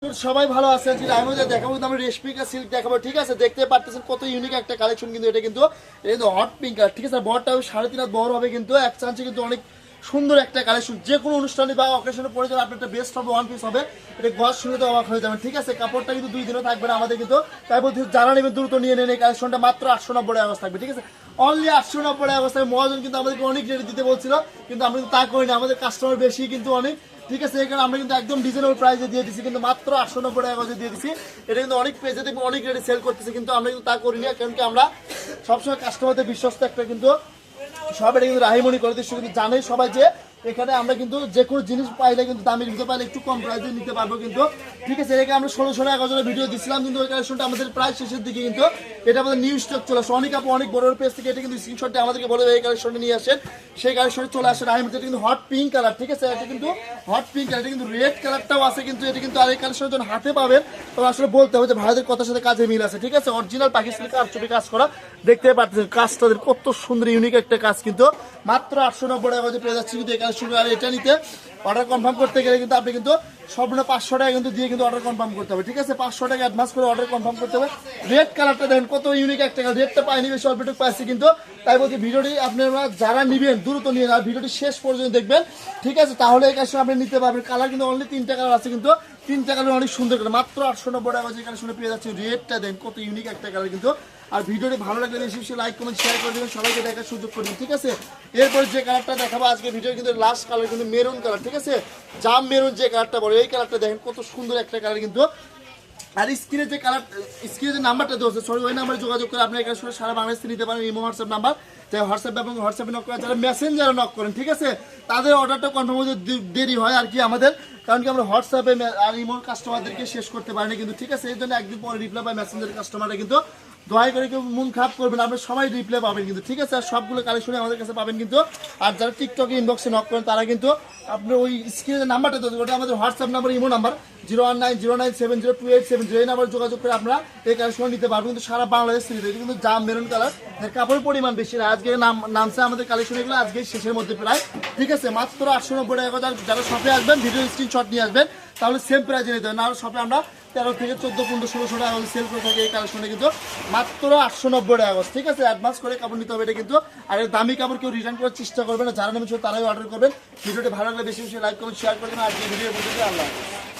সবাই ভালো আছে আজকে আমি দেখাবো আমরা রেশমিকা সিল্ক দেখাবো ঠিক আছে দেখতে পারতেছেন কত ইউনিক একটা কালেকশন কিন্তু এটা কিন্তু হট পিঙ্ক কালার ঠিক আছে বড়টা 3.5 হাত বড় হবে কিন্তু এক চান্সে কিন্তু অনেক সুন্দর একটা কালেকশন যে কোনো অনুষ্ঠানে বা অকেশনে পরে যাবে আপনার একটা বেস্ট হবে ওয়ান পিস হবে এটা গজ শুনে তো অবাক হয়ে যাবেন ঠিক আছে কাপড়টা কিন্তু 2 দিনও থাকবে না আমাদের কিন্তু তাই বলতে যারা নেবেন দ্রুত নিয়ে নেন এই কালেকশনটা মাত্র 890 টাকা থাকবে ঠিক আছে অনলি 890 টাকা থাকবে মহাজন কিন্তু আমাদেরকে অনেক রেট দিতে বলছিল কিন্তু আমরা কিন্তু তা করি না আমাদের কাস্টমার বেশি কিন্তু অনেক ঠিক আছে এখানে আমরা কিন্তু একদম রিজনেবল প্রাইসে দিয়ে দিচ্ছি কিন্তু মাত্র 890 টাকা করে দিয়ে দিচ্ছি এটা কিন্তু অনেক পেজে দেখবেন অনেক রেটে সেল করতেছে কিন্তু আমরা কিন্তু তা করি না কারণ কি আমরা সবসময় কাস্টমারদের বিশ্বস্ত একটা কিন্তু সব এটা কিন্তু রাহিমণি করে দিচ্ছি কিন্তু জানেই সবাই যে এখানে আমরা কিন্তু যে কোনো জিনিস পাইলে কিন্তু দামের ভিতরে পাইলে একটু কম প্রাইসে নিতে পারবো কিন্তু ঠিক আছে এটাকে আমরা 1600 টাকা করে ভিডিও দিচ্ছিলাম কিন্তু ওই কালেকশনটা আমাদের প্রায় শেষের দিকে কিন্তু এটা আমাদের নিউ স্টক চলে আসে অনেক আপু অনেক বড় পেজ থেকে এটা কিন্তু স্ক্রিনশটে আমাদেরকে বলে এই কালেকশনটা নিয়ে আসেন সেই কালেকশনে চলে আসে রাহিমণি এটা কিন্তু হট পিঙ্ক কালার ঠিক আছে এটা কিন্তু হট পিঙ্ক কালার এটা কিন্তু রেড কালারটাও আছে কিন্তু এটা কিন্তু আর এই কালেকশনের জন্য হাতে পাবেন তো আসলে বলতে হবে যে ভাইদের কথার সাথে কাজে মিল আছে ঠিক আছে অরিজিনাল পাকিস্তানি কারচুপি কাজ করা দেখতে পাচ্ছেন কাজটাদের কত সুন্দর ইউনিক একটা কাজ কিন্তু মাত্র 890 টাকা করে পেয়ে যাচ্ছে কিন্তু এই কালেকশন আর এটা নিতে অর্ডার কনফার্ম করতে গেলে কিন্তু আপনি কিন্তু সর্বনিম্ন 500 টাকা কিন্তু দিয়ে কিন্তু অর্ডার কনফার্ম করতে হবে ঠিক আছে 500 টাকা অ্যাডভান্স করে অর্ডার কনফার্ম করতে হবে রেড কালারটা দেখেন কত ইউনিক একটা কালার রেডটা পাইনি বেশি অল্প একটু পাইছি কিন্তু তাই বলছি ভিডিওটি আপনারা যারা নেবেন দ্রুত নিয়ে আর ভিডিওটি শেষ পর্যন্ত দেখবেন ঠিক আছে তাহলে এই কালেকশন আপনি নিতে পারবেন কালার কিন্তু অনলি 3টা কালার আছে কিন্তু 3টা কালার অনেক সুন্দর কালার মাত্র 890 টাকা যে কালেকশনে পেয়ে যাচ্ছে রেডটা দেন কত ইউনিক একটা কালার কিন্তু আর ভিডিওটি ভালো লাগলে বেশি বেশি লাইক কমেন্ট শেয়ার করে দেবেন সবাইকে দেখার সুযোগ করে দিন ঠিক আছে এরপর যে কালারটা দেখাবো আজকে ভিডিও কিন্তু লাস্ট কালার কিন্তু মেরুন কালার ঠিক আছে জাম মেরুন যে কালারটা বলে এই কালারটা দেখেন কত সুন্দর একটা কালার কিন্তু আর স্ক্রিনে যে কালার স্ক্রিনে যে নাম্বারটা দেওয়া সরি ওই নাম্বারে যোগাযোগ করে আপনি এখানে সারা বাংলাদেশে নিতে পারেন ইমো হোয়াটসঅ্যাপ নাম্বার তাই হোয়াটসঅ্যাপ এবং হোয়াটসঅ্যাপে নক করেন যারা মেসেঞ্জারে নক করেন ঠিক আছে তাদের অর্ডারটা কনফার্ম হতে দেরি হয় আর কি আমাদের কারণ কি আমরা হোয়াটসঅ্যাপে আর ইমোর কাস্টমারদেরকে শেষ করতে পারি না কিন্তু ঠিক আছে এই জন্য একদিন পরে রিপ্লাই পাই মেসেঞ্জার কাস্টমাররা কিন্তু দয়া করে কেউ মন খারাপ করবেন আপনি সবাই রিপ্লাই পাবেন কিন্তু ঠিক আছে আর সবগুলো কালেকশনে আমাদের কাছে পাবেন কিন্তু আর যারা টিকটকে ইনবক্সে নক করেন তারা কিন্তু আপনি ওই স্ক্রিনে যে নাম্বারটা দেবেন ওটা আমাদের হোয়াটসঅ্যাপ নাম্বার ইমো নাম্বার 01909702870 এই নাম্বার যোগাযোগ করে আপনারা এই কালেকশন নিতে পারবেন কিন্তু সারা বাংলাদেশ নিতে কিন্তু জাম মেরুন কালার কাপড়ের পরিমাণ বেশি না আজকে নামছে আমাদের কালেকশন এগুলো আজকে শেষের মধ্যে প্রায় ঠিক আছে মাত্র 890 টাকা যারা শপে আসবেন ভিডিও স্ক্রিনশট নিয়ে আসবেন তাহলে সেম প্রাইজে নিতে হবে না আর শপে আমরা 13 থেকে 14 15 1600 টাকা সেল করে থাকি এই কালেকশনে কিন্তু মাত্র 890 টাকা ঠিক আছে অ্যাডভান্স করে কাপড় নিতে হবে এটা কিন্তু আর এই দামি কাপড় কেউ রিটার্ন করার চেষ্টা করবে না যারা নেবেন তারাই অর্ডার করবেন ভিডিওটি ভালো লাগলে বেশি বেশি লাইক কমেন্ট শেয়ার করবেন আর এই ভিডিও পর্যন্ত আল্লাহ হাফেজ।